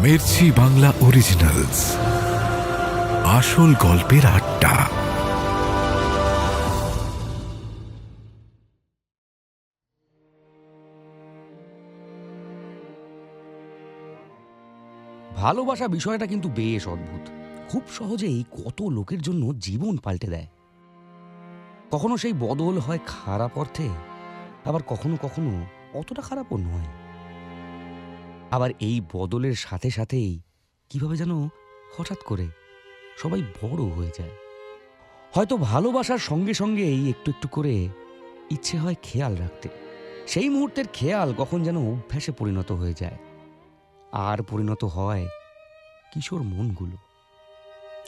Mirchi Bangla originals, আসল গল্পের আড্ডা। ভালোবাসা বিষয়টা কিন্তু বেশ অদ্ভুত। খুব সহজেই কত লোকের জন্য জীবন পাল্টে দেয়। কখনো সেই বদল হয় খারাপ অর্থে, আবার কখনো কখনো অতটা খারাপও নয়। আবার এই বদলের সাথে সাথেই কিভাবে যেন হঠাৎ করে সবাই বড় হয়ে যায়। হয়তো ভালোবাসার সঙ্গে সঙ্গেই একটু একটু করে ইচ্ছে হয় খেয়াল রাখতে। সেই মুহূর্তের খেয়াল কখন যেন অভ্যাসে পরিণত হয়ে যায়, আর পরিণত হয় কিশোর মনগুলো।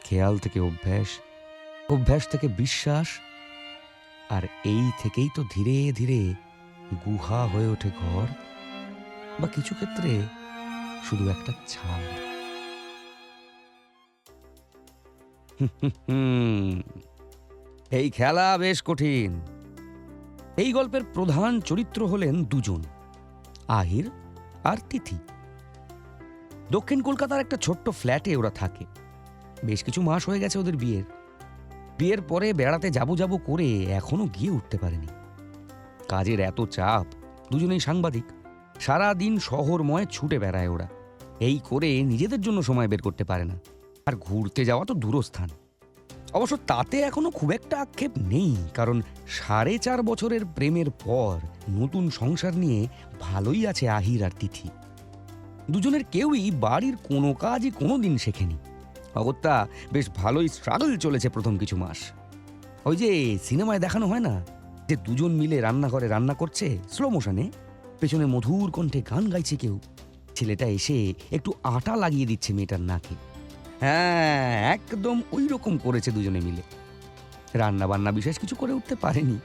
খেয়াল থেকে অভ্যাস, অভ্যাস থেকে বিশ্বাস, আর এই থেকেই তো ধীরে ধীরে গুহা হয়ে ওঠে ঘর, বা কিছু ক্ষেত্রে শুধু একটা ছাদ। এই খেলা বেশ কঠিন। এই গল্পের প্রধান চরিত্র হলেন দুজন, আহির আর তিথি। দক্ষিণ কলকাতার একটা ছোট্ট ফ্ল্যাটে ওরা থাকে। বেশ কিছু মাস হয়ে গেছে ওদের বিয়ের। বিয়ের পরে বেড়াতে যাবো যাবো করে এখনো গিয়ে উঠতে পারেনি। কাজের এত চাপ, দুজনেই সাংবাদিক, সারা দিন শহরময় ছুটে বেড়ায় ওরা। এই করে নিজেদের জন্য সময় বের করতে পারে না। আর ঘুরতে যাওয়া তো দূরস্থান। অবশ্য তাতে এখনো খুব একটা আক্ষেপ নেই, কারণ 4.5 বছরের প্রেমের পর নতুন সংসার নিয়ে ভালোই আছে আহির আর তিথি। দুজনের কেউই বাড়ির কোনো কাজই কোনোদিন শেখেনি। অগত্যা বেশ ভালোই স্ট্রাগল চলেছে প্রথম কিছু মাস। ওই যে সিনেমায় দেখানো হয় না, যে দুজন মিলে রান্নাঘরে রান্না করছে স্লো মোশনে, পেছনে মধুর কণ্ঠে গান গাইছে কেউ, ছেলেটা এসে একটু আটা লাগিয়ে দিচ্ছে মেয়েটার নাকে। হ্যাঁ, একদম ওই রকম করেছে দুজনে মিলে। রান্না বান্না বিশেষ কিছু করে উঠতে পারেনি,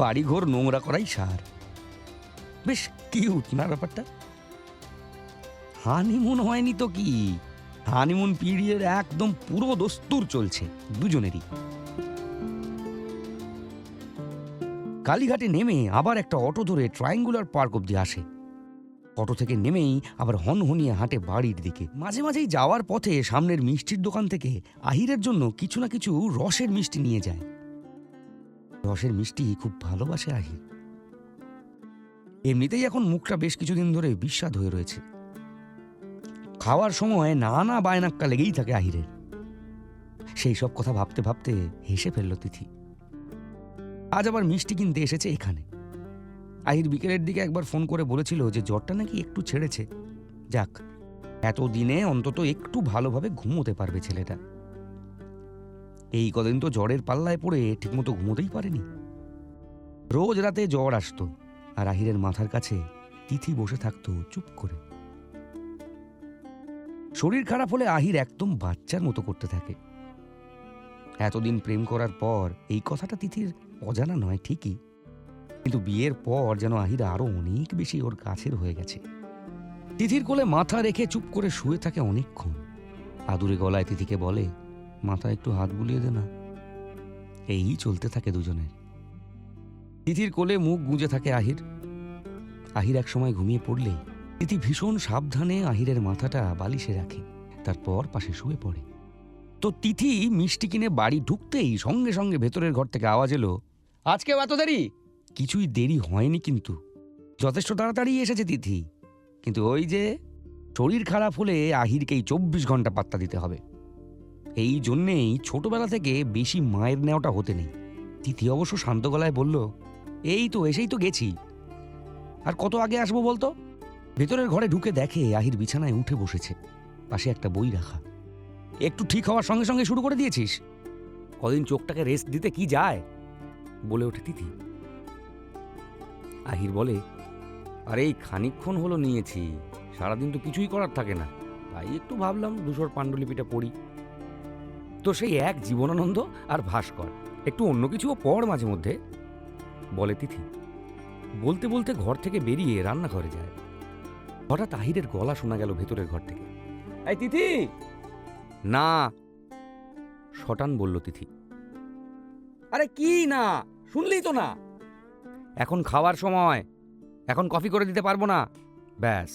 বাড়িঘর নোংরা করাই সার। বেশ কিউট না ব্যাপারটা? হানিমুন হয়নি তো কি, হানিমুন পিরিয়ড একদম পুরো দস্তুর চলছে দুজনেরই। কালীঘাটে নেমে আবার একটা অটো ধরে ট্রায়াঙ্গুলার পার্ক অব্দি আসে। অটো থেকে নেমেই আবার হনহনিয়ে হাঁটে বাড়ির দিকে। মাঝে মাঝেই যাওয়ার পথে সামনের মিষ্টির দোকান থেকে আহিরের জন্য কিছু না কিছু রসের মিষ্টি নিয়ে যায়। রসের মিষ্টি খুব ভালোবাসে আহির। এমনিতেই এখন মুখটা বেশ কিছুদিন ধরে বিস্বাদ হয়ে রয়েছে। খাওয়ার সময় নানা বায়নাক্কা লেগেই থাকে আহিরের। সেই সব কথা ভাবতে ভাবতে হেসে ফেলল তিথি। আজ আবার মিষ্টি কিনতে এসেছে এখানে। আহির বিকেলের দিকে একবার ফোন করে বলেছিল যে জ্বরটা নাকি একটু ছেড়েছে। যাক, এতদিনে অন্তত একটু ভালোভাবে ঘুমোতে পারবে ছেলেটা। এই কদিন তো জ্বরের পাল্লায় পড়ে ঠিকমতো ঘুমোতেই পারেনি। রোজ রাতে জ্বর আসতো, আর আহিরের মাথার কাছে তিথি বসে থাকতো চুপ করে। শরীর খারাপ হলে আহির একদম বাচ্চার মতো করতে থাকে। এতদিন প্রেম করার পর এই কথাটা তিথির অজানা নয় ঠিকই, কিন্তু বিয়ের পর যেন আহির আরো অনেক বেশি ওর কাছের হয়ে গেছে। তিথির কোলে মাথা রেখে চুপ করে শুয়ে থাকে অনেকক্ষণ। আদুরে গলায় তিথিকে বলে, মাথা একটু হাত বুলিয়ে দে না। এই চলতে থাকে দুজনের। তিথির কোলে মুখ গুঁজে থাকে আহির। আহির এক সময় ঘুমিয়ে পড়লে তিথি ভীষণ সাবধানে আহিরের মাথাটা বালিশে রাখে, তারপর পাশে শুয়ে পড়ে। তো তিথি মিষ্টি কিনে বাড়ি ঢুকতেই সঙ্গে সঙ্গে ভেতরের ঘর থেকে আওয়াজ এলো, আজকেও এত দেরি? কিছুই দেরি হয়নি, কিন্তু যথেষ্ট তাড়াতাড়ি এসেছে তিথি। কিন্তু ওই যে শরীর খারাপ হলে আহিরকেই 24 ঘন্টা পাত্তা দিতে হবে। এই জন্যেই ছোটবেলা থেকে বেশি মায়ের নেওয়াটা হতে নেই। তিথি অবশ্য শান্ত গলায় বলল, এই তো এসেই তো গেছি, আর কত আগে আসবো বলতো? ভেতরের ঘরে ঢুকে দেখে আহির বিছানায় উঠে বসেছে, পাশে একটা বই রাখা। একটু ঠিক হওয়ার সঙ্গে সঙ্গে শুরু করে দিয়েছিস? কদিন চোখটাকে রেস্ট দিতে কি যায়, বলে ওঠে তিথি। আহির বলে, আরে এই খানিকক্ষণ হলো নিয়েছি, সারাদিন তো কিছুই করার থাকে না, তাই একটু ভাবলাম ধূসর পাণ্ডুলিপিটা পড়ি। তো সেই এক জীবনানন্দ আর ভাস্কর, একটু অন্য কিছুও পড় মাঝে মধ্যে, বলে তিথি। বলতে বলতে ঘর থেকে বেরিয়ে রান্নাঘরে যায়। হঠাৎ আহিরের গলা শোনা গেল ভেতরের ঘর থেকে, এই তিথি! না, শটান বলল তিথি। আরে কি না, শুনলেই তো না। এখন খাওয়ার সময়, এখন কফি করে দিতে পারবো না। ব্যাস,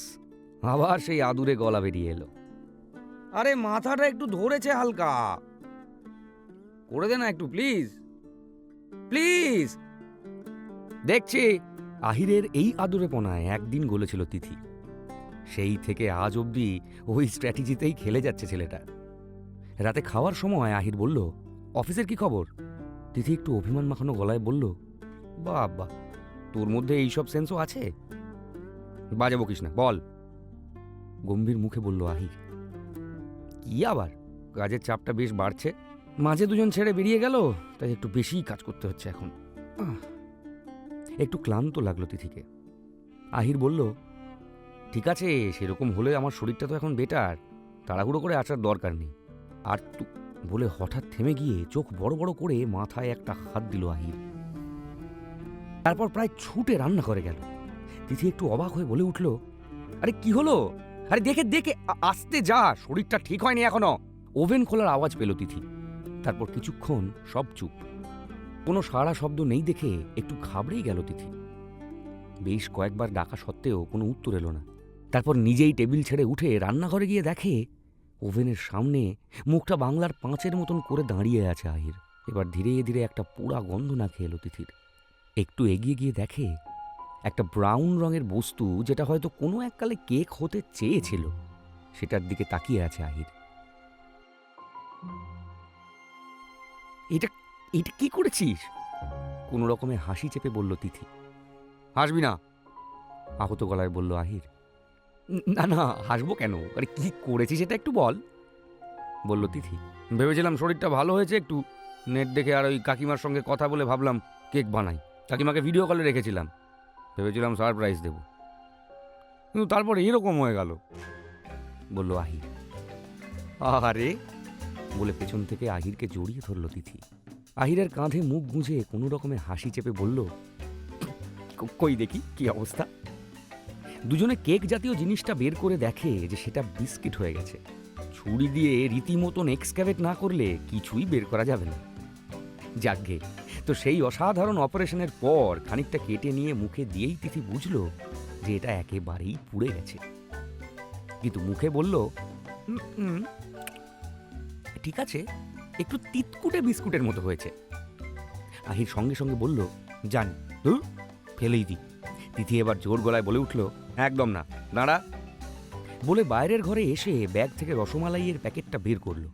আবার সেই আদুরে গলা বেরিয়ে এলো, আরে মাথাটা একটু ধরেছে হালকা, করে দে না একটু প্লিজ প্লিজ। দেখছি। আহিরের এই আদুরেপনায় একদিন গলেছিল তিথি। সেই থেকে আজ অবধি ওই স্ট্র্যাটেজিতেই খেলে যাচ্ছে ছেলেটা। রাতে খাওয়ার সময় আহির বলল, অফিসের কি খবর? তিথি একটু অভিমান মাখানো গলায় বলল, বাবা, তোর মধ্যে এইসব সেন্সও আছে? বাজে বকিস না, বল। গম্ভীর মুখে বলল আহির। কি আবার, কাজের চাপটা বেশ বাড়ছে, মাঝে দুজন ছেড়ে বেরিয়ে গেল, তাই একটু বেশিই কাজ করতে হচ্ছে এখন। একটু ক্লান্ত লাগলো তিথিকে। আহির বলল, ঠিক আছে, সেরকম হলে আমার শরীরটা তো এখন বেটার, তাড়াহুড়ো করে আসার দরকার নেই। আর বলে হঠাৎ থেমে গিয়ে চোখ বড় বড় করে মাথায় একটা হাত দিল আহির। তারপর প্রায় ছুটে রান্না করে গেল। তিথি একটু অবাক হয়ে বলে উঠল, আরে কি হলো? আরে দেখে দেখে আসতে যা, শরীরটা ঠিক হয়নি এখনো। ওভেন খোলার আওয়াজ পেল তিথি। তারপর কিছুক্ষণ সব চুপ, কোনো সাড়া শব্দ নেই দেখে একটু ঘাবড়েই গেল তিথি। বেশ কয়েকবার ডাকা সত্ত্বেও কোনো উত্তর এলো না। তারপর নিজেই টেবিল ছেড়ে উঠে রান্নাঘরে গিয়ে দেখে ওভেনের সামনে মুখটা বাংলার 5-এর মতন করে দাঁড়িয়ে আছে আহির। এবার ধীরে ধীরে একটা পোড়া গন্ধ নাকে এলো তিথির। একটু এগিয়ে গিয়ে দেখে একটা ব্রাউন রঙের বস্তু, যেটা হয়তো কোনো এককালে কেক হতে চেয়েছিল, সেটার দিকে তাকিয়ে আছে আহির। এটা এটা কি করেছিস? কোনো রকমে হাসি চেপে বলল তিথি। হাসবি না, আহত গলায় বলল আহির। না না, হাসবো কেন? আরে কি করেছিস সেটা একটু বল, বলল তিথি। ভেবেছিলাম শরীরটা ভালো হয়েছে একটু, নেট দেখে আর ওই কাকিমার সঙ্গে কথা বলে ভাবলাম কেক বানাই। কাকিমাকে ভিডিও কলে রেখেছিলাম, ভেবেছিলাম সারপ্রাইজ দেব, কিন্তু তারপর এরকম হয়ে গেল, বলল আহির। আরে, বলে পেছন থেকে আহিরকে জড়িয়ে ধরল তিথি। আহিরের কাঁধে মুখ গুঁজে কোনো রকমে হাসি চেপে বলল, কই দেখি কি অবস্থা। দুজনে কেক জাতীয় জিনিসটা বের করে দেখে যে সেটা বিস্কিট হয়ে গেছে। ছুরি দিয়ে রীতিমতন এক্সক্যাভেট না করলে কিছুই বের করা যাবে না। যাকগে, তো সেই অসাধারণ অপারেশনের পর খানিকটা কেটে নিয়ে মুখে দিয়েই তিথি বুঝল যে এটা একেবারেই পুড়ে গেছে। কিন্তু মুখে বলল, ঠিক আছে, একটু তিতকুটে বিস্কুটের মতো হয়েছে। আহির সঙ্গে সঙ্গে বলল, জানি, ফেলেই দি। তিথি এবার জোর গলায় বলে উঠল, একদম না, দাঁড়া। বলে বাইরের ঘরে এসে ব্যাগ থেকে রসমালাইয়ের প্যাকেটটা বের করল।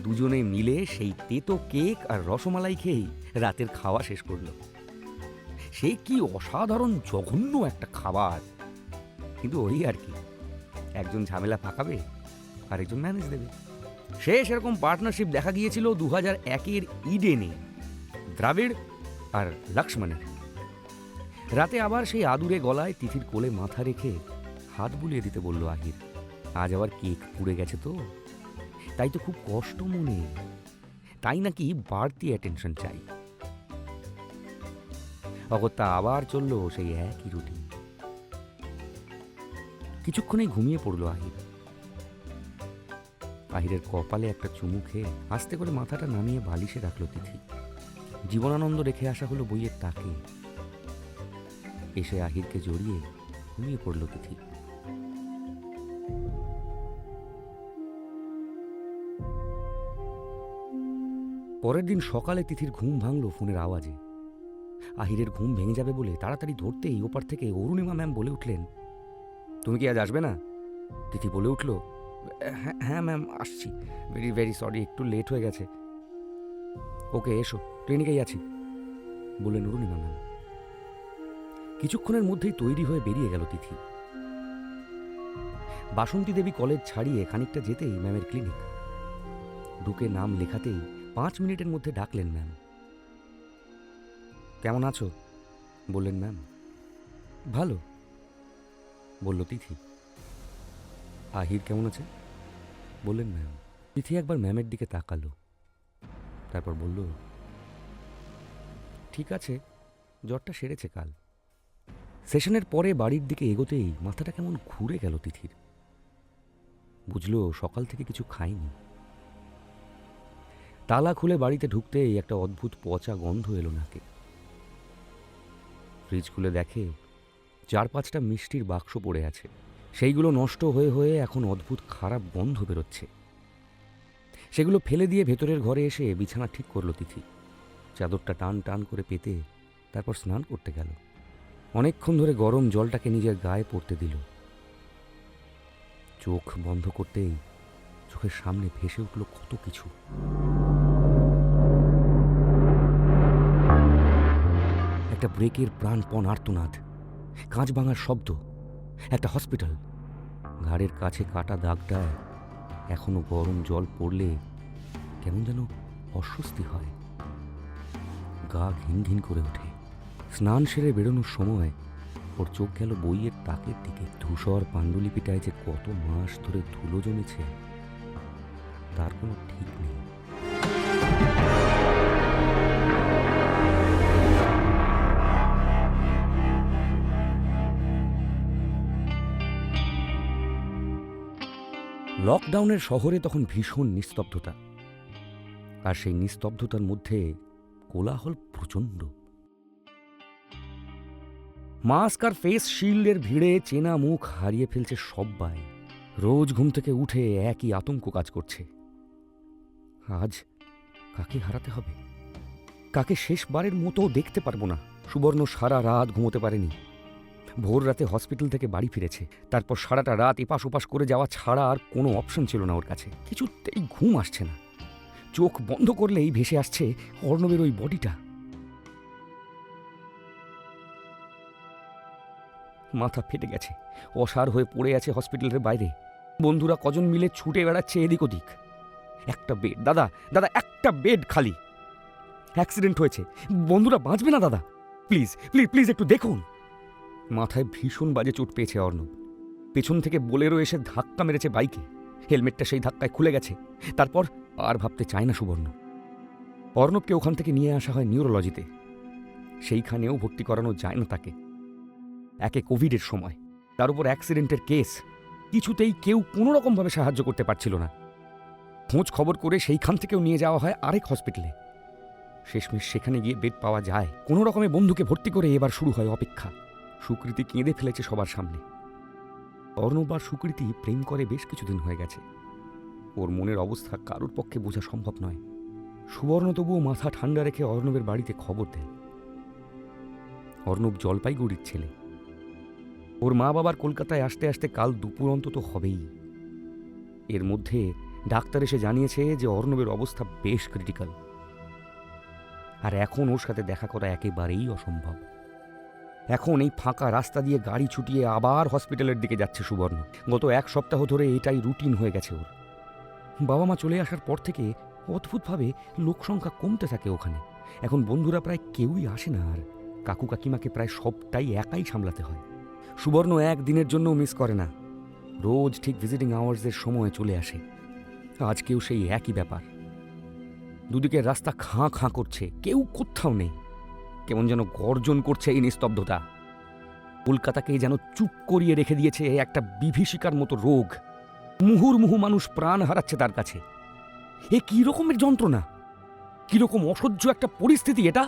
দুজনে মিলে সেই তেতো কেক আর রসমালাই খেয়েই রাতের খাওয়া শেষ করল। সে কি অসাধারণ জঘন্য একটা খাবার, কিন্তু ওই আর কি, একজন ঝামেলা পাকাবে আর একজন ম্যানেজ দেবে। শেষ এরকম পার্টনারশিপ দেখা গিয়েছিল 2001-এর ইডেনে, দ্রাবিড় আর লক্ষ্মণের। রাতে আবার সেই আদুরে গলায় তিথির কোলে মাথা রেখে হাত বুলিয়ে দিতে বলল আহির। আজ আবার কেক পুড়ে গেছে তো, তাই তো খুব কষ্ট মনে, তাই নাকি বাড়তি অ্যাটেনশন চাই। অগত্যা আবার চলল সেই একই রুটিন। কিছুক্ষণেই ঘুমিয়ে পড়ল আহির। আহিরের কপালে একটা চুমু খেয়ে আস্তে করে মাথাটা নামিয়ে বালিশে রাখল তিথি। জীবনানন্দ রেখে আসা হলো বইয়ের তাকে। এসে আহিরকে জড়িয়ে ঘুমিয়ে পড়ল তিথি। পরের দিন সকালে তিথির ঘুম ভাঙল ফোনের আওয়াজে। আহিরের ঘুম ভেঙে যাবে বলে তাড়াতাড়ি ধরতেই ওপার থেকে অরুণিমা ম্যাম বলে উঠলেন, তুমি কি আজ আসবে না? তিথি বলে উঠল, হ্যাঁ ম্যাম, আসছি, ভেরি ভেরি সরি, একটু লেট হয়ে গেছে। ওকে, এসো, ক্লিনিকেই আছি, বললেন অরুণিমা ম্যাম। কিছুক্ষণের মধ্যেই তৈরি হয়ে বেরিয়ে গেল তিথি। বাসন্তী দেবী কলেজ ছাড়িয়ে খানিকটা যেতেই ম্যামের ক্লিনিক। ঢুকে নাম লেখাতেই 5 মিনিটের মধ্যে ডাকলেন ম্যাম। কেমন আছো? বললেন ম্যাম। ভালো, বলল তিথি। আহির কেমন আছে? বললেন ম্যাম। তিথি একবার ম্যামের দিকে তাকালো, তারপর বলল, ঠিক আছে, জ্বরটা সেরেছে কাল। সেশনের পরে বাড়ির দিকে এগোতেই মাথাটা কেমন ঘুরে গেল তিথির। বুঝলো সকাল থেকে কিছু খায়নি। তালা খুলে বাড়িতে ঢুকতেই একটা অদ্ভুত পচা গন্ধ এলো নাকে। ফ্রিজ খুলে দেখে 4-5টা মিষ্টির বাক্স পড়ে আছে, সেইগুলো নষ্ট হয়ে হয়ে এখন অদ্ভুত খারাপ গন্ধ বেরোচ্ছে। সেগুলো ফেলে দিয়ে ভেতরের ঘরে এসে বিছানা ঠিক করলো তিথি। চাদরটা টান টান করে পেতে তারপর স্নান করতে গেল। অনেকক্ষণ ধরে গরম জলটাকে নিজের গায়ে পড়তে দিল। চোখ বন্ধ করতেই চোখের সামনে ভেসে উঠল কত কিছু। একটা ব্রেকের প্রাণপণ আর্তনাদ, কাঁচ ভাঙার শব্দ, একটা হসপিটাল। ঘাড়ের কাছে কাটা দাগটায় এখনো গরম জল পড়লে কেমন যেন অস্বস্তি হয়, গা ঘিন ঘিন করে ওঠে। স্নান সেরে বেরোনোর সময় ওর চোখ গেল বইয়ের তাকের দিকে। ধূসর পাণ্ডুলিপিটায় যে কত মাস ধরে ধুলো জমেছে তার কোনো ঠিক নেই। লকডাউনের শহরে তখন ভীষণ নিস্তব্ধতা, আর সেই নিস্তব্ধতার মধ্যে কোলাহল প্রচণ্ড। মাস্ক আর ফেস শিল্ডের ভিড়ে চেনা মুখ হারিয়ে ফেলছে সব্বাই। রোজ ঘুম থেকে উঠে একই আতঙ্ক কাজ করছে। আজ কাকে হারাতে হবে, কাকে শেষবারের মতো দেখতে পারবো না। সুবর্ণ সারা রাত ঘুমোতে পারেনি। ভোর রাতে হসপিটাল থেকে বাড়ি ফিরেছে, তারপর সারাটা রাত এপাশ ওপাশ করে যাওয়া ছাড়া আর কোনো অপশন ছিল না ওর কাছে। কিছুতেই ঘুম আসছে না। চোখ বন্ধ করলেই ভেসে আসছে অর্ণবের ওই বডিটা। মাথা ফেটে গেছে, অসাড় হয়ে পড়ে আছে হসপিটালের বাইরে। বন্ধুরা কজন মিলে ছুটে বেড়াচ্ছে এদিক ওদিক। একটা বেড, দাদা দাদা একটা বেড খালি। অ্যাক্সিডেন্ট হয়েছে, বন্ধুরা বাঁচবে না দাদা, প্লিজ প্লিজ প্লিজ একটু দেখুন। মাথায় ভীষণ বাজে চোট পেয়েছে অর্ণব। পেছন থেকে বোলেরো এসে ধাক্কা মেরেছে বাইকে। হেলমেটটা সেই ধাক্কায় খুলে গেছে। তারপর আর ভাবতে চায় না সুবর্ণ। অর্ণবকে ওখান থেকে নিয়ে আসা হয় নিউরোলজিতে। সেইখানেও ভর্তি করানো যায় না তাকে। একে কোভিডের সময়, তার উপর অ্যাক্সিডেন্টের কেস। কিছুতেই কেউ কোনো রকমভাবে সাহায্য করতে পারছিল না। খোঁজ খবর করে সেইখান থেকেও নিয়ে যাওয়া হয় আরেক হসপিটালে। শেষমেশ সেখানে গিয়ে বেড পাওয়া যায়। কোনো রকমে বন্ধুকে ভর্তি করে এবার শুরু হয় অপেক্ষা। সুকৃতি কেঁদে ফেলেছে সবার সামনে। অর্ণব আর সুকৃতি প্রেম করে বেশ কিছুদিন হয়ে গেছে। ওর মনের অবস্থা কারোর পক্ষে বোঝা সম্ভব নয়। সুবর্ণ তবুও মাথা ঠান্ডা রেখে অর্ণবের বাড়িতে খবর দেয়। অর্ণব জলপাইগুড়ির ছেলে। ওর মা বাবার কলকাতায় আসতে আসতে কাল দুপুর অন্তত হবেই। এর মধ্যে ডাক্তার এসে জানিয়েছে যে অর্ণবের অবস্থা বেশ ক্রিটিক্যাল, আর এখন ওর সাথে দেখা করা একেবারেই অসম্ভব। এখন এই ফাঁকা রাস্তা দিয়ে গাড়ি ছুটিয়ে আবার হসপিটালের দিকে যাচ্ছে সুবর্ণ। গত 1 সপ্তাহ ধরে এটাই রুটিন হয়ে গেছে ওর। বাবা মা চলে আসার পর থেকে অদ্ভুতভাবে লোক সংখ্যা কমতে থাকে ওখানে। এখন বন্ধুরা প্রায় কেউই আসে না, আর কাকু কাকিমাকে প্রায় সবটাই একাই সামলাতে হয়। সুবর্ণ একদিনের জন্য মিস করে না। রোজ ঠিক ভিজিটিং আওয়ার্সের সময় চলে আসে। আজকেও সেই একই ব্যাপার। দুদিকের রাস্তা খাঁ খাঁ করছে, কেউ কোথাও নেই। কেমন যেন গর্জন করছে এই নিস্তব্ধতা। কলকাতাকে যেন চুপ করিয়ে রেখে দিয়েছে একটা বিভীষিকার মতো রোগ। মুহুর্মুহু মানুষ প্রাণ হারাচ্ছে তার কাছে। এ কি রকমের যন্ত্রণা, কিরকম অসহ্য একটা পরিস্থিতি এটা।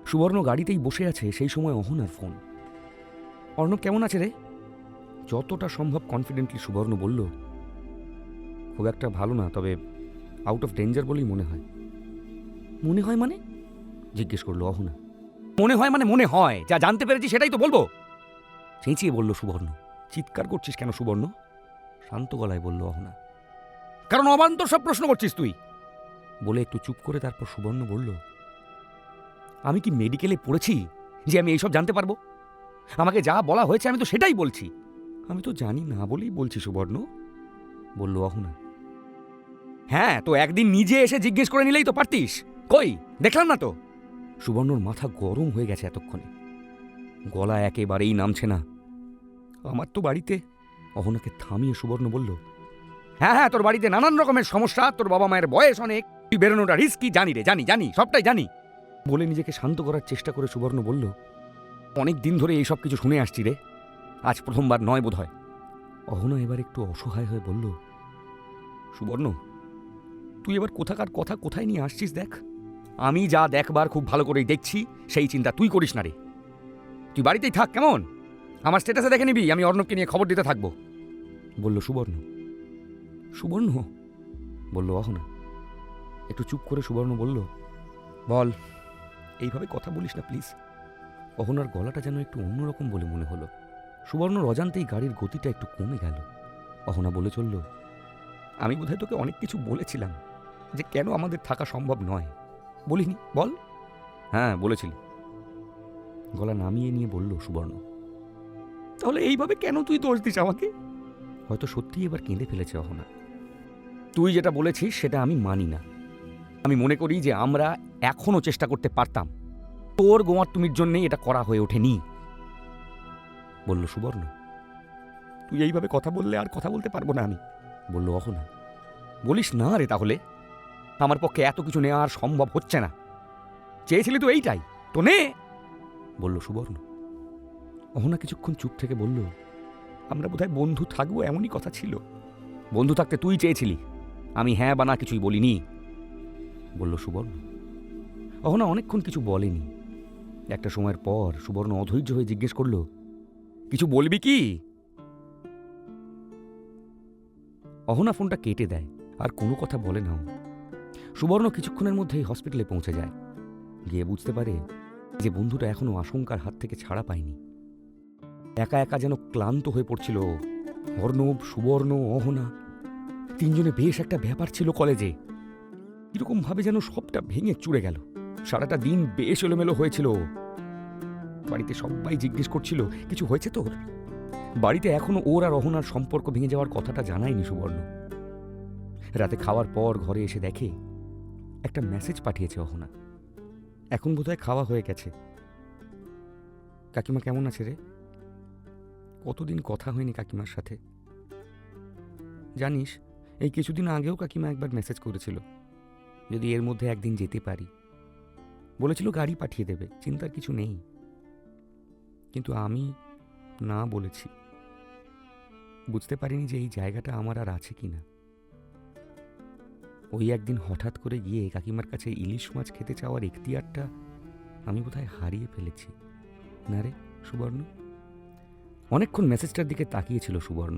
সুবর্ণ গাড়িতেই বসে আছে, সেই সময় অহনার ফোন। অর্ণব কেমন আছে রে? যতটা সম্ভব কনফিডেন্টলি সুবর্ণ বলল, খুব একটা ভালো না, তবে আউট অফ ডেঞ্জার বলেই মনে হয়। মনে হয় মানে? জিজ্ঞেস করলো অহনা। মনে হয় মানে মনে হয়, যা জানতে পেরেছি সেটাই তো বলবো, চেঁচিয়ে বলল সুবর্ণ। চিৎকার করছিস কেন সুবর্ণ? শান্ত গলায় বলল অহনা। কারণ অবান্তর সব প্রশ্ন করছিস তুই, বলে একটু চুপ করে তারপর সুবর্ণ বলল, আমি কি মেডিকেলে পড়েছি যে আমি এইসব জানতে পারবো? আমাকে যা বলা হয়েছে আমি তো সেটাই বলছি। আমি তো জানি না বলেই বলছি সুবর্ণ, বলল অহনা। হ্যাঁ, তো একদিন নিজে এসে জিজ্ঞেস করে নিলেই তো পারতিস। কই, দেখলাম না তো। সুবর্ণর মাথা গরম হয়ে গেছে এতক্ষণে, গলা একেবারেই নামছে না। আমার তো বাড়িতে, অহনাকে থামিয়ে সুবর্ণ বলল, হ্যাঁ হ্যাঁ, তোর বাড়িতে নানান রকমের সমস্যা, তোর বাবা মায়ের বয়স অনেক, তুই বেরোনোটা রিস্কি, জানি রে, জানি জানি, সবটাই জানি। বলে নিজেকে শান্ত করার চেষ্টা করে সুবর্ণ বলল, অনেক দিন ধরে এইসব কিছু শুনে আসছি রে, আজ প্রথমবার নয় বোধ হয়। অহনা এবার একটু অসহায় হয়ে বলল, সুবর্ণ, তুই এবার কোথাকার কথা কোথায় নিয়ে আসছিস দেখ। আমি যা দেখবার খুব ভালো করেই দেখছি, সেই চিন্তা তুই করিস না রে। তুই বাড়িতেই থাক, কেমন? আমার স্ট্যাটাসে দেখে নিবি, আমি অর্ণবকে নিয়ে খবর দিতে থাকবো, বলল সুবর্ণ। সুবর্ণ, বলল অহনা। একটু চুপ করে সুবর্ণ বলল, বল। এইভাবে কথা বলিস না প্লিজ। অহনার গলাটা যেন একটু অন্যরকম বলে মনে হলো। সুবর্ণর অজান্তেই গাড়ির গতিটা একটু কমে গেল। অহনা বলে চলল, আমি বোধহয় তোকে অনেক কিছু বলেছিলাম যে কেন আমাদের থাকা সম্ভব নয়। বলিনি, বল। হ্যাঁ বলেছিলি, গলা নামিয়ে নিয়ে বলল সুবর্ণ। তাহলে এইভাবে কেন তুই দোষ দিস আমাকে? হয়তো সত্যিই এবার কেঁদে ফেলেছে অহনা। তুই যেটা বলেছিস সেটা আমি মানি না। আমি মনে করি যে আমরা এখনো চেষ্টা করতে পারতাম। তোর গোয়ার্তুমির জন্যই এটা করা হয়ে ওঠেনি, বলল সুবর্ণ। তুই এইভাবে কথা বললে আর কথা বলতে পারবো না আমি, বলল অহনা। বলিস না রে, তাহলে আমার পক্ষে এত কিছু নেওয়া আর সম্ভব হচ্ছে না। চেয়েছিলি তো এইটাই, তো নে, বলল সুবর্ণ। অহনা কিছুক্ষণ চুপ থেকে বলল, আমরা বোধহয় বন্ধু থাকবো এমনই কথা ছিল। বন্ধু থাকতে তুই চেয়েছিলি, আমি হ্যাঁ বা না কিছুই বলিনি, বলল সুবর্ণ। অহনা অনেকক্ষণ কিছু বলেনি। একটা সময়ের পর সুবর্ণ অধৈর্য হয়ে জিজ্ঞেস করল, কিছু বলবি কি? অহনা ফোনটা কেটে দেয়, আর কোনো কথা বলে নাও। সুবর্ণ কিছুক্ষণের মধ্যেই হসপিটালে পৌঁছে যায়। গিয়ে বুঝতে পারে যে বন্ধুটা এখনো আশঙ্কার হাত থেকে ছাড়া পায়নি। একা একা যেন ক্লান্ত হয়ে পড়ছিল। অর্ণব, সুবর্ণ, অহনা তিনজনে বেশ একটা ব্যাপার ছিল কলেজে। কিরকম ভাবে যেন সবটা ভেঙে চুরে গেল। সারাটা দিন বেশ এলোমেলো হয়েছিল। বাড়িতে সবাই জিজ্ঞেস করছিল, কিছু হয়েছে তোর? বাড়িতে এখনো ওর আর অহনার সম্পর্ক ভেঙে যাওয়ার কথাটা জানায়নি সুবর্ণ। রাতে খাওয়ার পর ঘরে এসে দেখে একটা মেসেজ পাঠিয়েছে অহনা। এখন বোধহয় খাওয়া হয়ে গেছে। কাকিমা কেমন আছে রে? কতদিন কথা হয়নি কাকিমার সাথে। জানিস, এই কিছুদিন আগেও কাকিমা একবার মেসেজ করেছিল, যদি এর মধ্যে একদিন যেতে পারি। বলেছিল গাড়ি পাঠিয়ে দেবে, চিন্তার কিছু নেই। কিন্তু আমি না বলেছি। বুঝতে পারিনি যে এই জায়গাটা আমার আর আছে কিনা। ওই একদিন হঠাৎ করে গিয়ে কাকিমার কাছে ইলিশ মাছ খেতে চাওয়ার এখতিয়ারটা আমি বোধহয় হারিয়ে ফেলেছি। না রে সুবর্ণ? অনেকক্ষণ মেসেজটার দিকে তাকিয়েছিল সুবর্ণ।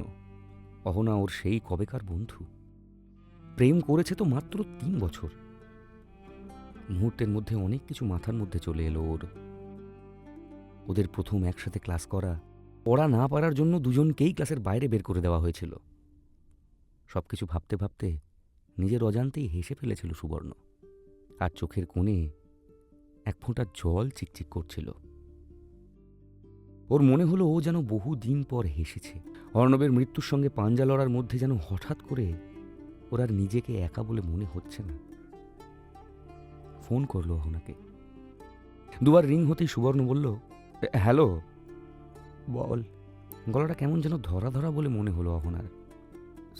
অহনা ওর সেই কবেকার বন্ধু। প্রেম করেছে তো মাত্র 3 বছর। মুহূর্তের মধ্যে অনেক কিছু মাথার মধ্যে চলে এলো ওর। ওদের প্রথম একসাথে ক্লাস করা, পড়া না পারার জন্য দুজনকেই ক্লাসের বাইরে বের করে দেওয়া হয়েছিল। সবকিছু ভাবতে ভাবতে নিজের অজান্তেই হেসে ফেলেছিল সুবর্ণ। আর চোখের কোণে এক ফোঁটা জল চিকচিক করছিল। ওর মনে হলো ও যেন বহু দিন পর হেসেছে। অর্ণবের মৃত্যুর সঙ্গে পাঞ্জা লড়ার মধ্যে যেন হঠাৎ করে ওর আর নিজেকে একা বলে মনে হচ্ছে না। ফোন করলো অহনাকে। দুবার রিং হতেই সুবর্ণ বলল, হ্যালো। বল। গলাটা কেমন যেন ধরা ধরা বলে মনে হলো অহনার।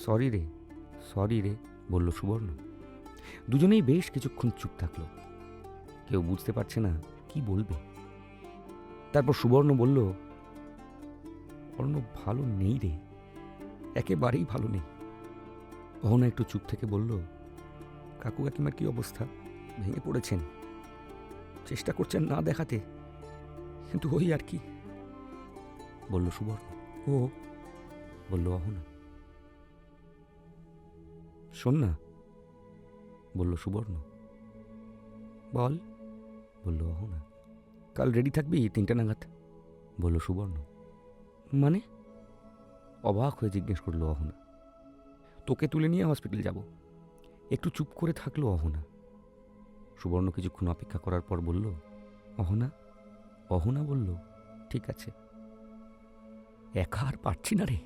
সরি রে, বলল সুবর্ণ। দুজনেই বেশ কিছুক্ষণ চুপ থাকলো। কেউ বুঝতে পারছে না কি বলবে। তারপর সুবর্ণ বলল, অর্ণব ভালো নেই রে, একেবারেই ভালো নেই। অহনা একটু চুপ থেকে বলল, কাকু কাকিমার কি অবস্থা? ভেঙে পড়েছেন, চেষ্টা করছেন না দেখাতে, কিন্তু ওই আর কি, বলল সুবর্ণ। ও, বলল অহনা। শোন না, বলল সুবর্ণ। বল, বলল অহনা। কাল রেডি থাকবি 3টে নাগাদ, বলল সুবর্ণ। মানে? অবাক হয়ে জিজ্ঞেস করলো অহনা। তোকে তুলে নিয়ে হসপিটাল যাব। একটু চুপ করে থাকলো অহনা। সুবর্ণ কিছুক্ষণ অপেক্ষা করার পর বলল, অহনা? অহনা বলল, ঠিক আছে। একা আর পারছি না রে।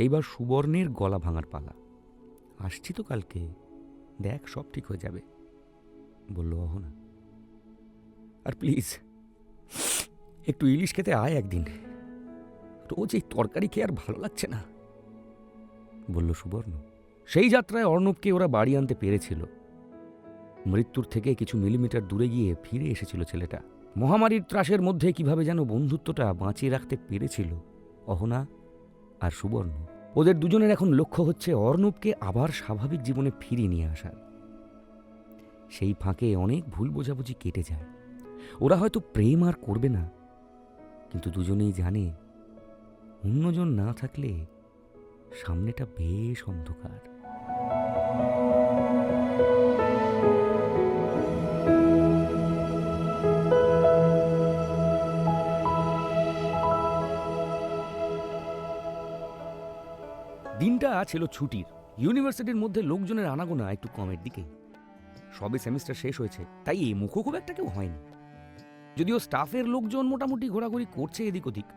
এইবার সুবর্ণের গলা ভাঙার পালা। আসছি তো কালকে, দেখ সব ঠিক হয়ে যাবে, বলল অহনা। আর প্লিজ একটু ইলিশ খেতে আয় একদিন। রোজ এই তরকারি খেয়ে আর ভালো লাগছে না, বলল সুবর্ণ। সেই যাত্রায় অর্ণবকে ওরা বাড়ি আনতে পেরেছিল। মৃত্যুর থেকে কিছু মিলিমিটার দূরে গিয়ে ফিরে এসেছিল ছেলেটা। মহামারীর ত্রাসের মধ্যে কিভাবে যেন বন্ধুত্বটা বাঁচিয়ে রাখতে পেরেছিল অহনা আর সুবর্ণ। ওদের দুজনের এখন লক্ষ্য হচ্ছে অর্ণবকে আবার স্বাভাবিক জীবনে ফিরিয়ে নিয়ে আসার। সেই ফাঁকে অনেক ভুল বোঝাবুঝি কেটে যায়। ওরা হয়তো প্রেম আর করবে না, কিন্তু দুজনেই জানে অন্যজন না থাকলে সামনেটা বেশ অন্ধকার। দিনটা ছিল ছুটির। ইউনিভার্সিটির মধ্যে লোকজনের আনাগোনা একটু কমের দিকে। সবে সেমিস্টার শেষ হয়েছে, তাই এই মুখো খুব একটা কেউ হয়নি। যদিও স্টাফের লোকজন মোটামুটি ঘোরাঘুরি করছে এদিক ওদিক,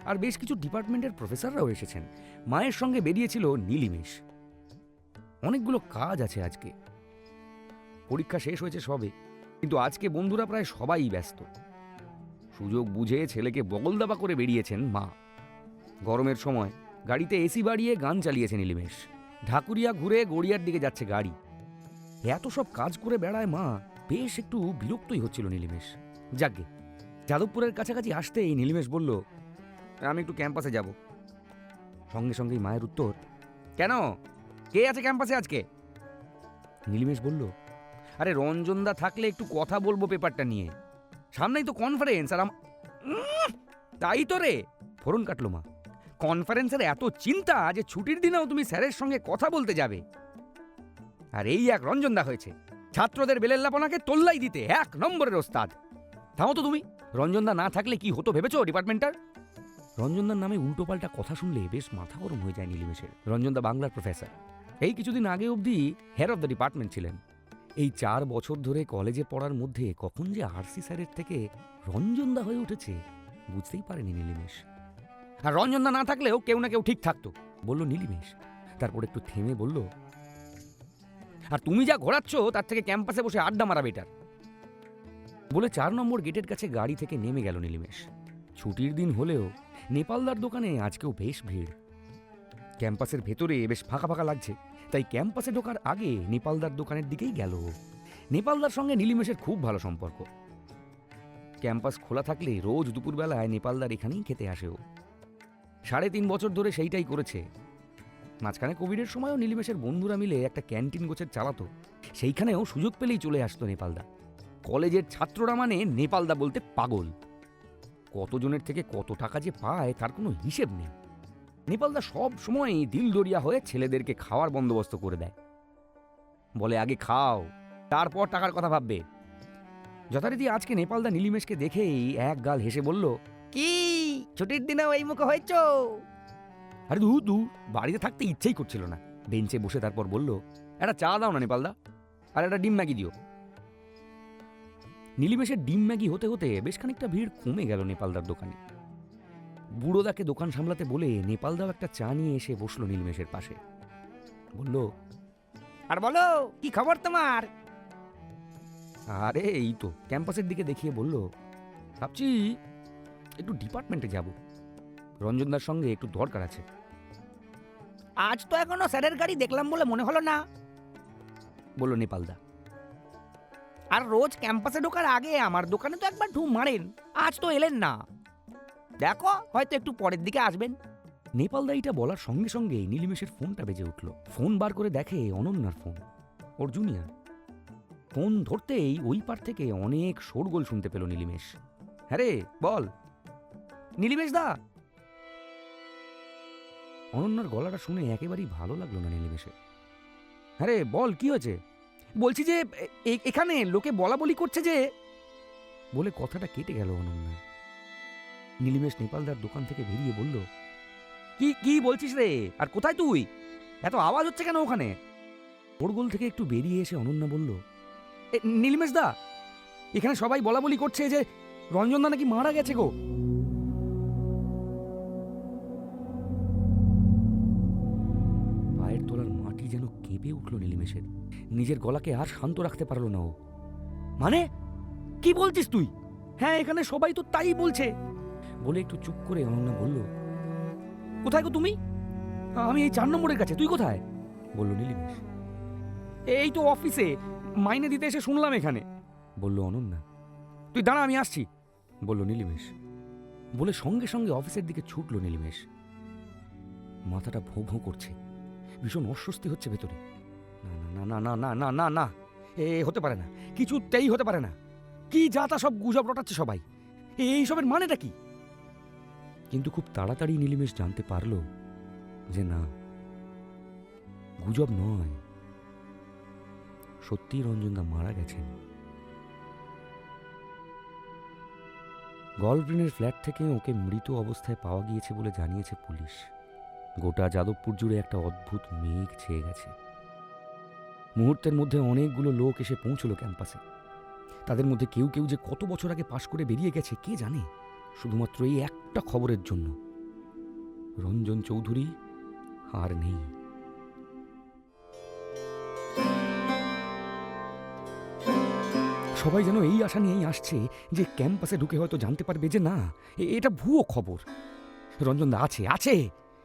আর বেশ কিছু ডিপার্টমেন্টের প্রফেসররাও এসেছেন। মায়ের সঙ্গে বেরিয়েছিল নীলিমেশ। অনেকগুলো কাজ আছে আজকে। পরীক্ষা শেষ হয়েছে সবে, কিন্তু আজকে বন্ধুরা প্রায় সবাই ব্যস্ত। সুযোগ বুঝে ছেলেকে বগলদাবা করে বেরিয়েছেন মা। গরমের সময় গাড়িতে এসি বাড়িয়ে গান চালিয়েছে নীলিমেশ। ঢাকুরিয়া ঘুরে গড়িয়ার দিকে যাচ্ছে গাড়ি। এত সব কাজ করে বেড়ায় মা, বেশ একটু বিরক্তই হচ্ছিল নীলিমেশ। যাকে যাদবপুরের কাছাকাছি আসতেই নীলিমেশ বলল, আমি একটু ক্যাম্পাসে যাব। সঙ্গে সঙ্গেই মায়ের উত্তর, কেন, কে আছে ক্যাম্পাসে আজকে? নীলিমেশ বলল, আরে রঞ্জনদা থাকলে একটু কথা বলবো পেপারটা নিয়ে, সামনেই তো কনফারেন্স। আর তাই তো রে, ফোরন কাটলো মা। কনফারেন্সের এত চিন্তা যে ছুটির দিনেও তুমি স্যারের সঙ্গে কথা বলতে যাবে? আর এই এক রঞ্জনদা হয়েছে ছাত্রদের বেলেল্লাপনাকে তোল্লাই দিতে 1 নম্বরের ওস্তাদ। থামো তো তুমি। রঞ্জনদা না থাকলে কি হতো ভেবেছো ডিপার্টমেন্টার? রঞ্জনদার নামে উল্টোপাল্টা কথা শুনলে বেশ মাথা গরম হয়ে যায় নীলিমেশের। রঞ্জনদা বাংলার প্রফেসর, এই কিছুদিন আগে অবধি হেড অফ দ্য ডিপার্টমেন্ট ছিলেন। এই 4 বছর ধরে কলেজে পড়ার মধ্যে কখন যে আরসি স্যারের থেকে রঞ্জনদা হয়ে উঠেছে বুঝতেই পারেনি নীলিমেশ। আর রঞ্জনদা না থাকলেও কেউ না কেউ ঠিক থাকতো, বলল নীলিমেশ। তারপর একটু থেমে বলল, আর তুমি যা ঘোরাচ্ছ তার থেকে ক্যাম্পাসে বসে আড্ডা মারা বেটার। বলে 4 নম্বর গেটের কাছে গাড়ি থেকে নেমে গেল নীলিমেশ। ছুটির দিন হলেও নেপালদার দোকানে আজকেও বেশ ভিড়। ক্যাম্পাসের ভেতরে বেশ ফাঁকা ফাঁকা লাগছে, তাই ক্যাম্পাসে ঢোকার আগে নেপালদার দোকানের দিকেই গেল। নেপালদার সঙ্গে নীলিমেশের খুব ভালো সম্পর্ক। ক্যাম্পাস খোলা থাকলে রোজ দুপুরবেলায় নেপালদার এখানেই খেতে আসেও। 3.5 বছর ধরে সেইটাই করেছে। মাঝখানে কোভিডের সময়ও নীলিমেশের বন্ধুরা মিলে একটা ক্যান্টিন গোছের চালাতো, সেইখানেও সুযোগ পেলেই চলে আসতো নেপালদা। কলেজের ছাত্ররা মানে নেপালদা বলতে পাগল। কতজনের থেকে কত টাকা যে পায় তার কোনো হিসেব নেই। নেপালদা সব সময় দিলদরিয়া হয়ে ছেলেদেরকে খাওয়ার বন্দোবস্ত করে দেয়। বলে, আগে খাও, তারপর টাকার কথা ভাববে। যথারীতি আজকে নেপালদা নীলিমেশকে দেখেই এক গাল হেসে বলল, কি ছুটির দিনেও এই মুখে হয়েছ? আরে দু বাড়িতে থাকতে ইচ্ছেই করছিল না। বেঞ্চে বসে তারপর বলল, একটা চা দাও না নেপালদা, আর একটা ডিম ম্যাগি দিও। নীলিমেশের ডিম ম্যাগি হতে হতে বেশ খানিকটা ভিড় কমে গেল নেপালদার দোকানে। বুড়োদাকে দোকান সামলাতে বলে নেপালদাও একটা চা নিয়ে এসে বসলো নীলিমেশের পাশে। বলল, আর বলো কি খবর তোমার? আরে এই তো, ক্যাম্পাসের দিকে দেখিয়ে বলল, ভাবছি একটু ডিপার্টমেন্টে যাব, রঞ্জনদার সঙ্গে একটু দরকার আছে। আজ তো এখনো স্যারের গাড়ি দেখলাম বলে মনে হলো না, বলল নেপালদা। আর রোজ ক্যাম্পাসে ঢোকার আগে আমার দোকানে তো একবার ঢুঁ মারেন, আজ তো এলেন না। দেখো হয়তো একটু পরের দিকে আসবেন। নেপালদা এটা বলার সঙ্গে সঙ্গেই নীলিমেশের ফোনটা বেজে উঠল। ফোন বার করে দেখে অনন্যার ফোন, ওর জুনিয়র। ফোন ধরতেই ওই পার থেকে অনেক শোরগোল শুনতে পেল নীলিমেশ। হ্যাঁ রে বল। নীলিমেশ দা। অনন্যার গলাটা শুনে একেবারেই ভালো লাগলো না নীলিমেশের। হ্যাঁ রে বল, কি হয়েছে? বলছি যে এখানে লোকে বলা বলি করছে যে, বলে কথাটা কেটে গেল অনন্যা। নীলিমেশ নেপালদার দোকান থেকে বেরিয়ে বলল, কি কি বলছিস রে? আর কোথায় তুই? এত আওয়াজ হচ্ছে কেন ওখানে? শোরগোল থেকে একটু বেরিয়ে এসে অনন্যা বলল, নীলিমেশ দা, এখানে সবাই বলা বলি করছে যে রঞ্জনদা নাকি মারা গেছে গো। পায়ের তলার মাটি যেন কেঁপে উঠল নীলিমেশের। নিজের গলাকে আর শান্ত রাখতে পারল না ও। মানে কি বলছিস তুই? হ্যাঁ এখানে সবাই তো তাই বলছে। বলে একটু চুপ করে অনন্যা বলল, কোথায় গো তুমি? আমি এই 4 নম্বরের কাছে, তুই কোথায়? বলল নীলিমেশ। এই তো অফিসে, মাইনে দিতে এসে শুনলাম এখানে, বলল অনন্যা। তুই দাঁড়া, আমি আসছি, বলল নীলিমেশ। বলে সঙ্গে সঙ্গে অফিসের দিকে ছুটল নীলিমেশ। মাথাটা ভোঁ ভোঁ করছে, ভীষণ অস্বস্তি হচ্ছে ভেতরে। না না না না না না না, এ হতে পারে না, কিছুতেই হতে পারে না। কি যা তা সব গুজব রটাচ্ছে সবাই। এইসবের মানেটা কি? কিন্তু খুব তাড়াতাড়ি নীলিমেশ জানতে পারল যে না, গুজব নয়, সত্যি রঞ্জনদা মারা গেছেন। গলফগ্রিনের ফ্ল্যাট থেকে ওকে মৃত অবস্থায় পাওয়া গিয়েছে বলে জানিয়েছে পুলিশ। গোটা যাদবপুর জুড়ে একটা অদ্ভুত মেঘ ছেয়ে গেছে। মুহূর্তের মধ্যে অনেকগুলো লোক এসে পৌঁছলো ক্যাম্পাসে। তাদের মধ্যে কেউ কেউ যে কত বছর আগে পাশ করে বেরিয়ে গেছে কে জানে, শুধুমাত্র এই একটা খবরের জন্য, রঞ্জন চৌধুরী আর নেই। সবাই যেন এই আশা নিয়েই আসছে যে ক্যাম্পাসে ঢুকে হয়তো জানতে পারবে যে না, এটা ভুয়ো খবর। রঞ্জনদা আছে, আছে,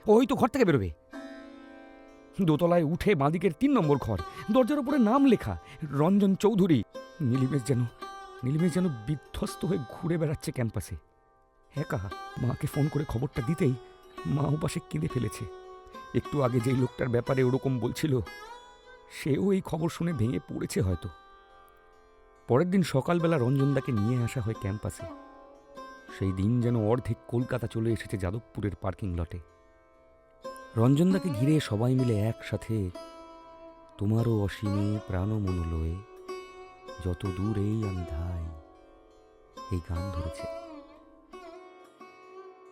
ওই তো ঘর থেকে বেরোবে। দোতলায় উঠে বাঁদিকের 3 নম্বর ঘর, দরজার উপরে নাম লেখা রঞ্জন চৌধুরী। নীলিমেশ যেন বিধ্বস্ত হয়ে ঘুরে বেড়াচ্ছে ক্যাম্পাসে একা। মাকে ফোন করে খবরটা দিতেই মা ওপাশে কেঁদে ফেলেছে। একটু আগে যেই লোকটার ব্যাপারে ওরকম বলছিল, সেও এই খবর শুনে ভেঙে পড়েছে হয়তো। পরের দিন সকালবেলা রঞ্জনদাকে নিয়ে আসা হয় ক্যাম্পাসে। সেই দিন যেন অর্ধেক কলকাতা চলে এসেছে যাদবপুরের পার্কিং লটে। রঞ্জনদাকে ঘিরে সবাই মিলে একসাথে তোমারও অসীমে প্রাণ মনোলয়ে যত দূরেই আমি ধাই এই গান ধরেছে।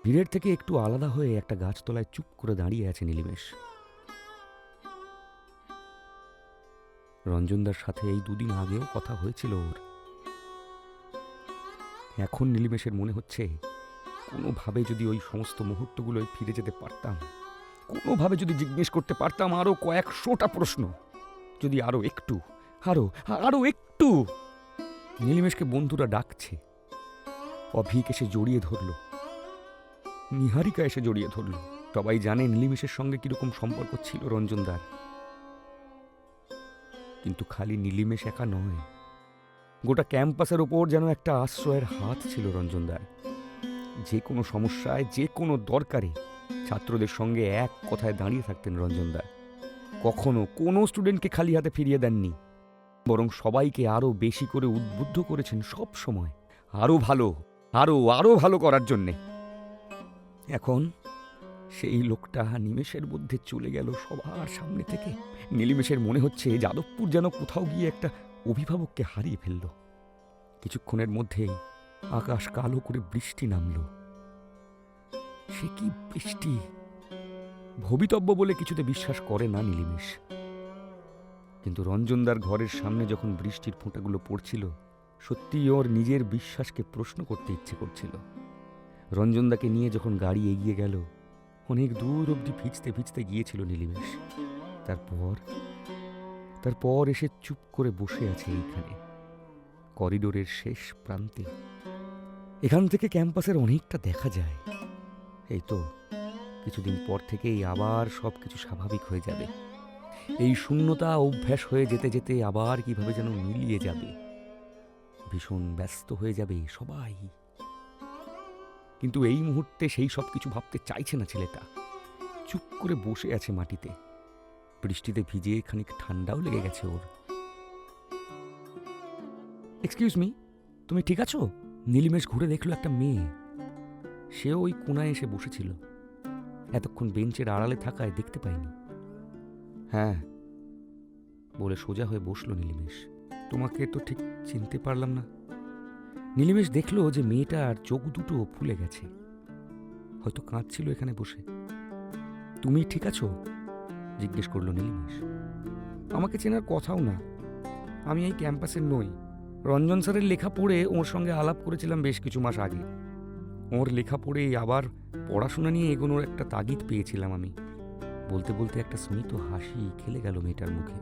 ভিড়ের থেকে একটু আলাদা হয়ে একটা গাছতলায় চুপ করে দাঁড়িয়ে আছে নীলিমেশ। রঞ্জনদার সাথে এই 2 দিন আগেও কথা হয়েছিল ওর। এখন নীলিমেশের মনে হচ্ছে কোনোভাবে যদি ওই সমস্ত মুহূর্তগুলোয় ফিরে যেতে পারতাম, কোনোভাবে যদি জিজ্ঞেস করতে পারতাম আরো কয়েকশোটা প্রশ্ন, যদি আরো একটু, আরো একটু। নীলিমেশকে বন্ধুরা ডাকছে। অভিক এসে জড়িয়ে ধরল, নিহারিকা এসে জড়িয়ে ধরল। সবাই জানে নীলিমেশের সঙ্গে কিরকম সম্পর্ক ছিল রঞ্জনদার। কিন্তু খালি নীলিমেশ একা নয়, গোটা ক্যাম্পাসের ওপর যেন একটা আশ্রয়ের হাত ছিল রঞ্জনদার। যে কোনো সমস্যায়, যে কোনো দরকারে ছাত্রদের সঙ্গে এক কথায় দাঁড়িয়ে থাকতেন রঞ্জনদা। কখনো কোনো স্টুডেন্টকে খালি হাতে ফিরিয়ে দেননি, বরং সবাইকে আরো বেশি করে উদ্বুদ্ধ করেছেন সব সময় আরো ভালো, আরো ভালো করার জন্যে। এখন সেই লোকটা নিমেষের মধ্যে চলে গেল সবার সামনে থেকে। নীলিমেশের মনে হচ্ছে যাদবপুর যেন কোথাও গিয়ে একটা অভিভাবককে হারিয়ে ফেলল। কিছুক্ষণের মধ্যেই আকাশ কালো করে বৃষ্টি নামল। সে কি বৃষ্টি! ভবিতব্য বলে কিছুতে বিশ্বাস করে না নীলিমেশ। কিন্তু রঞ্জনদার ঘরের সামনে যখন বৃষ্টির ফোঁটাগুলো পড়ছিল, সত্যি ওর নিজের বিশ্বাসকে প্রশ্ন করতে ইচ্ছে করছিল। রঞ্জনদাকে নিয়ে যখন গাড়ি এগিয়ে গেল, অনেক দূর অবধি ভিজতে ভিজতে গিয়েছিল নীলিমেশ। তারপর এসে চুপ করে বসে আছে এইখানে, করিডোরের শেষ প্রান্তে। এখান থেকে ক্যাম্পাসের অনেকটা দেখা যায়। এই তো কিছুদিন পর থেকেই আবার সবকিছু স্বাভাবিক হয়ে যাবে। এই শূন্যতা অভ্যাস হয়ে যেতে যেতে আবার কিভাবে যেন মিলিয়ে যাবে। ভীষণ ব্যস্ত হয়ে যাবে সবাই। কিন্তু এই মুহূর্তে সেই সব কিছু ভাবতে চাইছে না ছেলেটা। চুপ করে বসে আছে মাটিতে। বৃষ্টিতে ভিজে খানিক ঠান্ডাও লেগে গেছে ওর। এক্সকিউজ মি, তুমি ঠিক আছো? নীলিমেশ ঘুরে দেখলো একটা মেয়ে। সেও ওই কোনায় এসে বসেছিল। এতক্ষণ বেঞ্চের আড়ালে থাকায় দেখতে পাইনি। হ্যাঁ বলে সোজা হয়ে বসলো নীলিমেশ। তোমাকে তো ঠিক চিনতে পারলাম না। নীলিমেশ দেখলো যে মেয়েটার চোখ দুটো ফুলে গেছে, হয়তো কাঁদছিল এখানে বসে। তুমি ঠিক আছো? জিজ্ঞেস করলো নীলিমেশ। আমাকে চেনার কথাও না, আমি এই ক্যাম্পাসের নই। রঞ্জন স্যারের লেখা পড়ে ওর সঙ্গে আলাপ করেছিলাম বেশ কিছু মাস আগে। ওর লেখা পড়ে আবার পড়াশোনা নিয়ে এগোনোর একটা তাগিদ পেয়েছিলাম আমি। বলতে বলতে একটা স্মিত হাসি খেলে গেল মেয়েটার মুখে।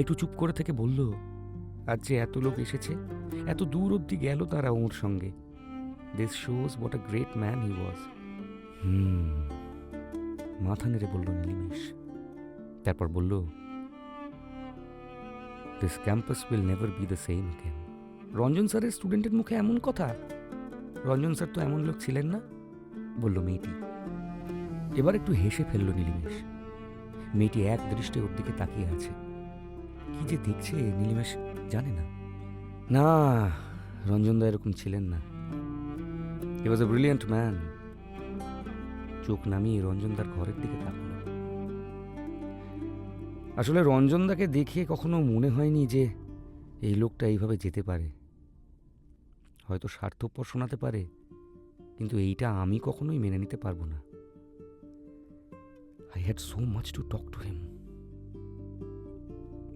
একটু চুপ করে থেকে বলল, আজ যে এত লোক এসেছে, এত দূর অবধি গেল তারা ওর সঙ্গে। This shows what a great man he was. মাথা নেড়ে বলল নীলিমেশ। তারপর বলল, this campus will never be the same again. Ranjan স্যারের স্টুডেন্টের মুখে এমন কথা? রঞ্জন স্যার তো এমন লোক ছিলেন না, বলল মেয়েটি। এবার একটু হেসে ফেলল নীলিমেশ। মেয়েটি এক দৃষ্টে ওর দিকে তাকিয়ে আছে। কি যে দেখছে নীলিমেশ জানে না। না, রঞ্জনদা এরকম ছিলেন না। হি ওয়াজ এ ব্রিলিয়েন্ট ম্যান, চোখ নামিয়ে রঞ্জনদার ঘরের দিকে তাকালো। আসলে রঞ্জনদাকে দেখে কখনো মনে হয়নি যে এই লোকটা এইভাবে যেতে পারে। হয়তো স্বার্থপর শোনাতে পারে, কিন্তু এইটা আমি কখনোই মেনে নিতে পারবো না। I had so much to talk to him,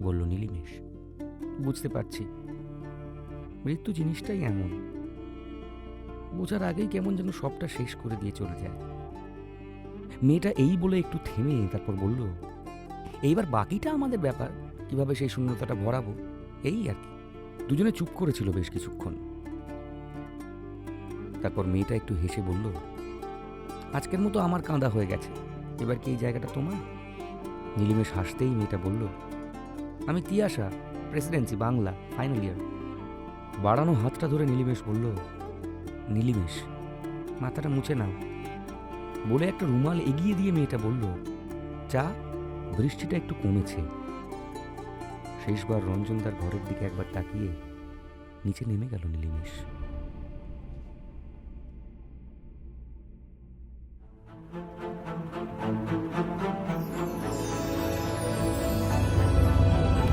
বলল নীলিমেশ। বুঝতে পারছি, মৃত্যু জিনিসটাই এমন, বোঝার আগেই কেমন যেন সবটা শেষ করে দিয়ে চলে যায়। মেয়েটা এই বলে একটু থেমে তারপর বলল, এইবার বাকিটা আমাদের ব্যাপার, কিভাবে সেই শূন্যতাটা ভরাবো, এই আর কি। দুজনে চুপ করেছিল বেশ কিছুক্ষণ। তারপর মেয়েটা একটু হেসে বলল, আজকের মতো আমার কাঁদা হয়ে গেছে, এবার কি এই জায়গাটা তোমার? নীলিমেশ হাসতেই মেয়েটা বলল, আমি Tiyasha, Presidency, Bangla, final year. বাড়ানো হাতটা ধরে নীলিমেশ বলল, নীলিমেশ, মাথাটা মুছে নাও, বলে একটা রুমাল এগিয়ে দিয়ে মেয়েটা বলল, চা, বৃষ্টিটা একটু কমেছে। শেষবার রঞ্জনদার ঘরের দিকে একবার তাকিয়ে নিচে নেমে গেল নীলিমেশ।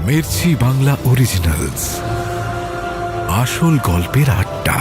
মির্চি বাংলা অরিজিনালস, আসল গল্পের আড্ডা।